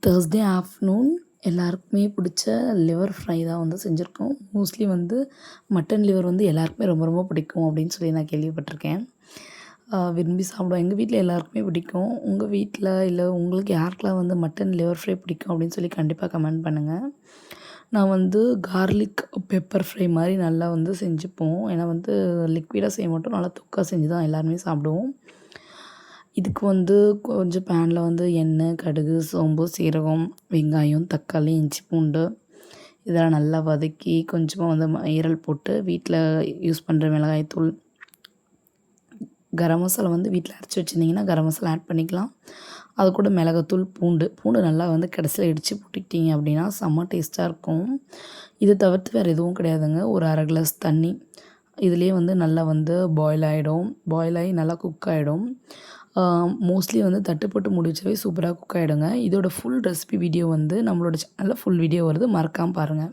Thursday afternoon எல்லாருக்குமே பிடிச்ச liver fry தான் வந்து செஞ்சுருக்கோம். மோஸ்ட்லி வந்து மட்டன் லிவர் வந்து எல்லாருக்குமே ரொம்ப ரொம்ப பிடிக்கும் அப்படின்னு சொல்லி நான் கேள்விப்பட்டிருக்கேன். விரும்பி சாப்பிடுவோம். எங்கள் வீட்டில் எல்லாருக்குமே பிடிக்கும். உங்கள் வீட்டில் இல்லை உங்களுக்கு யாருக்கெல்லாம் வந்து மட்டன் லிவர் ஃப்ரை பிடிக்கும் அப்படின்னு சொல்லி கண்டிப்பாக கமெண்ட் பண்ணுங்கள். நான் வந்து கார்லிக் பெப்பர் ஃப்ரை மாதிரி நல்லா வந்து செஞ்சுப்போம். ஏன்னா வந்து லிக்விடாக செய்ய மாட்டோம், நல்லா தொக்கா செஞ்சு தான் எல்லாருமே சாப்பிடுவோம். இதுக்கு வந்து கொஞ்சம் பேனில் வந்து எண்ணெய், கடுகு, சோம்பு, சீரகம், வெங்காயம், தக்காளி, இஞ்சி, பூண்டு இதெல்லாம் நல்லா வதக்கி கொஞ்சமாக வந்து ஈரல் போட்டு வீட்டில் யூஸ் பண்ணுற மிளகாய்த்தூள், கரம் மசாலா வந்து வீட்டில் அரைச்சி வச்சுருந்தீங்கன்னா கரம் மசாலா ஆட் பண்ணிக்கலாம். அது கூட மிளகாத்தூள், பூண்டு நல்லா வந்து கடைசியில் இடித்து போட்டுக்கிட்டிங்க அப்படின்னா செம்ம டேஸ்ட்டாக இருக்கும். இதை தவிர்த்து வேறு எதுவும் கிடையாதுங்க. ஒரு அரை கிளாஸ் தண்ணி இதுலேயே வந்து நல்லா வந்து பாயில் ஆகி நல்லா குக் ஆகிடும். மோஸ்ட்லி வந்து தட்டு போட்டு மூடி வச்சாவே சூப்பராக குக் ஆகிடுங்க. இதோட ஃபுல் ரெசிபி வீடியோ வந்து நம்மளோட சேனலில் ஃபுல் வீடியோ வருது, மறக்காமல் பாருங்கள்.